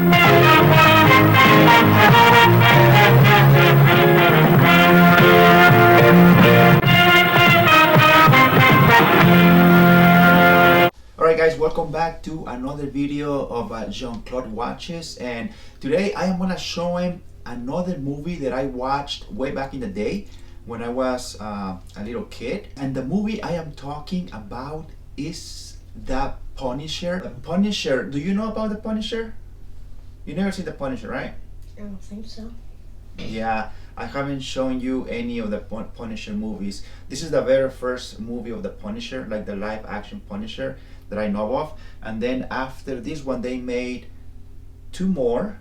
Alright guys, welcome back to another video of Jean-Claude Watches, and today I am going to show him another movie that I watched way back in the day when I was a little kid. And the movie I am talking about is The Punisher. The Punisher, do you know about The Punisher? You never seen The Punisher, right? I don't think so. Yeah, I haven't shown you any of the Punisher movies. This is the very first movie of the Punisher, like the live action Punisher that I know of. And then after this one they made two more,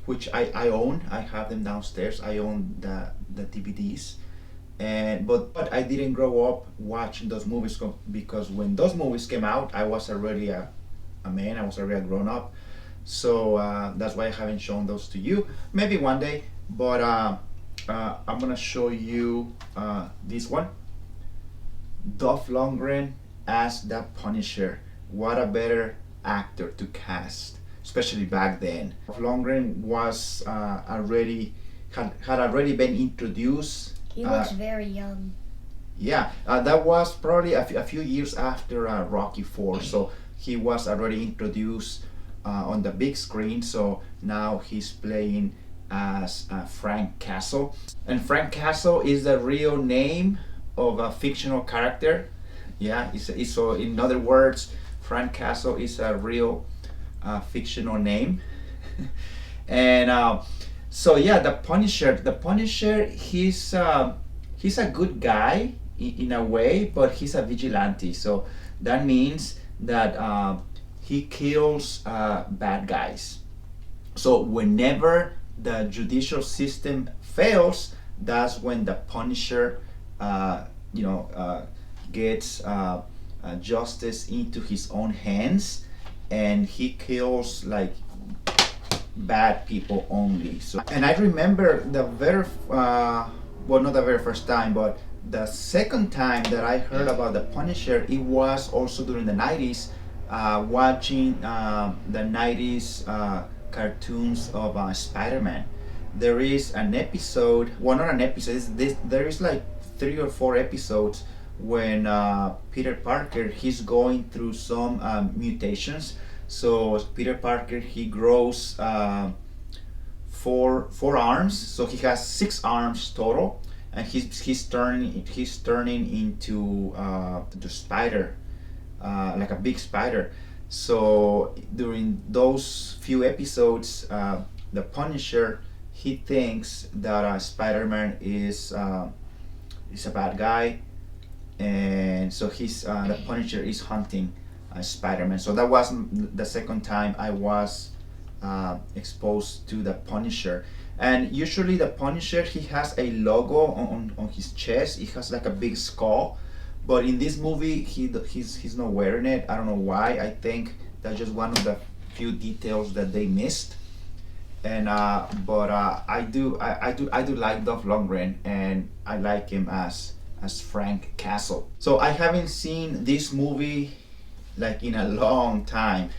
which I own. I have them downstairs. I own the DVDs. But I didn't grow up watching those movies because when those movies came out I was already a man. I was already a grown up. So that's why I haven't shown those to you. Maybe one day. But I'm gonna show you this one. Dolph Lundgren as the Punisher. What a better actor to cast, especially back then. Dolph Lundgren was had already been introduced. He looks very young. Yeah, that was probably a few years after Rocky IV. So he was already introduced on the big screen. So now he's playing as Frank Castle, and Frank Castle is the real name of a fictional character. Yeah, so in other words, Frank Castle is a real fictional name. And so yeah, the Punisher, he's a good guy in a way, but he's a vigilante. So that means that he kills bad guys. So whenever the judicial system fails, that's when the Punisher gets justice into his own hands, and he kills like bad people only. So, and I remember the very well, not the very first time, but the second time that I heard about the Punisher, it was also during the 90s, watching the 90s cartoons of Spider-Man. There is an episode, well, not an episode, there is like 3 or 4 episodes when Peter Parker, he's going through some mutations. So Peter Parker, he grows 4 arms, so he has 6 arms total, and he's turning into the spider, like a big spider. So during those few episodes, the Punisher, he thinks that Spider-Man is a bad guy, and so the Punisher is hunting Spider-Man. So that was the second time I was exposed to the Punisher. And usually the Punisher, he has a logo on his chest. It has like a big skull. But in this movie, he's not wearing it. I don't know why. I think that's just one of the few details that they missed. And but I do like Dolph Lundgren, and I like him as Frank Castle. So I haven't seen this movie like in a long time.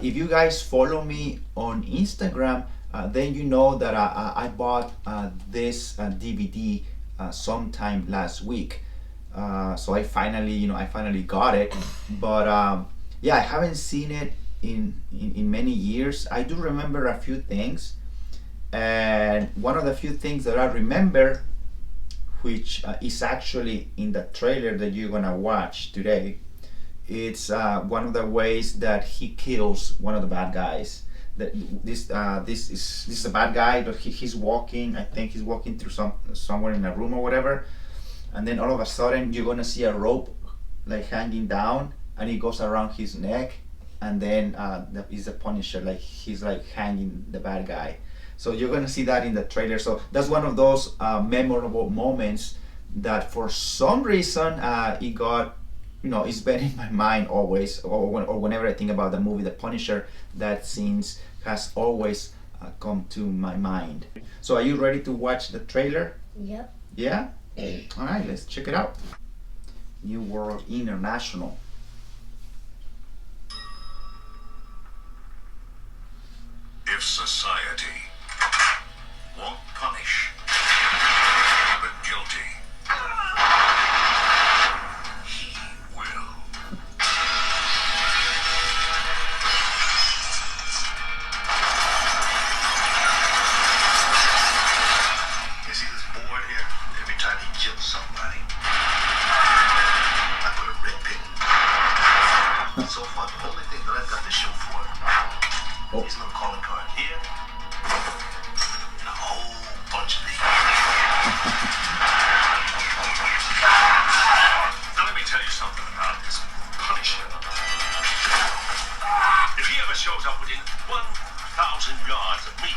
If you guys follow me on Instagram, then you know that I bought this DVD sometime last week. So I finally got it, but yeah, I haven't seen it in many years. I do remember a few things, and one of the few things that I remember, which is actually in the trailer that you're gonna watch today, it's one of the ways that he kills one of the bad guys. This is a bad guy, but he's walking. I think he's walking through somewhere in a room or whatever. And then all of a sudden you're gonna see a rope like hanging down, and it goes around his neck, and then is the Punisher, like he's like hanging the bad guy. So you're gonna see that in the trailer. So that's one of those memorable moments that for some reason it got, it's been in my mind always, or whenever I think about the movie The Punisher, that scene has always come to my mind. So are you ready to watch the trailer? Yep. Yeah? All right, let's check it out. New World International. If Society won't punish the guilty. He will. You see this board here? Every time he kills somebody, I put a red pin. So far, the only thing that I've got to show for it is a little calling card here, and a whole bunch of these. Now let me tell you something about this Punisher. If he ever shows up within 1,000 yards of me,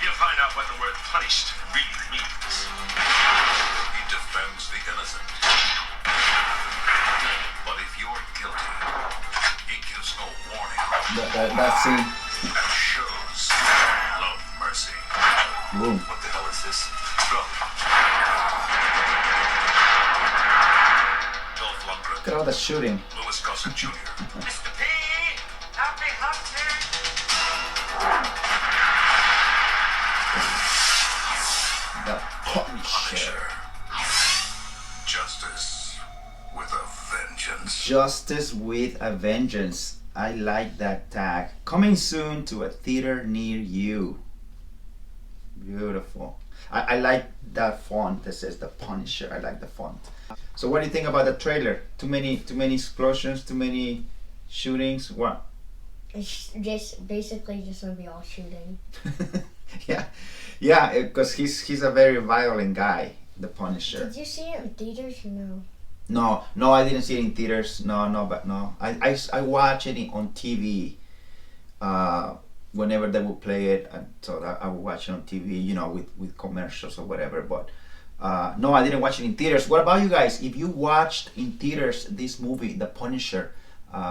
he'll find out what the word punished really means. He defends the innocent. But if you're guilty, he gives no warning. That scene. And shows love mercy. Boom. What the hell is this? Dolph Lundgren, Look at all the shooting. Louis Gossett Jr. Mr. P, happy hunting. The Punisher. Punisher. Justice with a vengeance. Justice with a Vengeance. I like that tag. Coming soon to a theater near you. Beautiful. I like that font that says the Punisher. I like the font. So what do you think about the trailer? Too many explosions, too many shootings. What? It's just basically just gonna be all shooting. yeah, because he's a very violent guy, the Punisher. Did you see it in theaters or no? No, I didn't see it in theaters. No. I watch it on TV. Whenever they would play it, and so I would watch it on TV, with commercials or whatever. But no, I didn't watch it in theaters. What about you guys? If you watched in theaters this movie, The Punisher,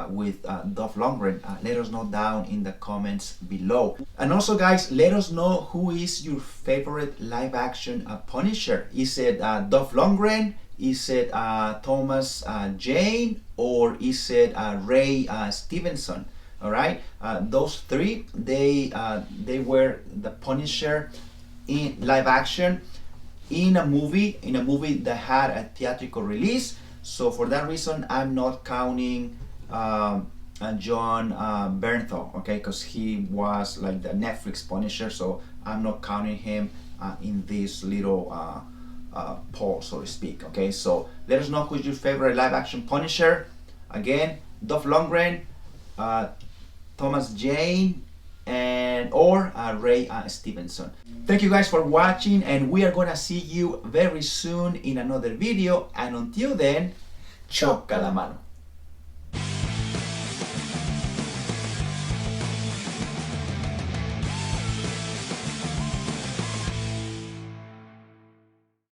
with Dolph Lundgren, let us know down in the comments below. And also, guys, let us know who is your favorite live-action Punisher. Is it Dolph Lundgren? Is it Thomas Jane, or is it Ray Stevenson? All right, those three, they were the Punisher in live action in a movie that had a theatrical release. So for that reason, I'm not counting John Bernthal, okay, because he was like the Netflix Punisher. So I'm not counting him in this little poll, so to speak. Okay, so let us know who's your favorite live action Punisher. Again, Dolph Lundgren, Thomas Jane, or Ray Stevenson. Thank you guys for watching, and we are gonna see you very soon in another video. And until then, choca la mano.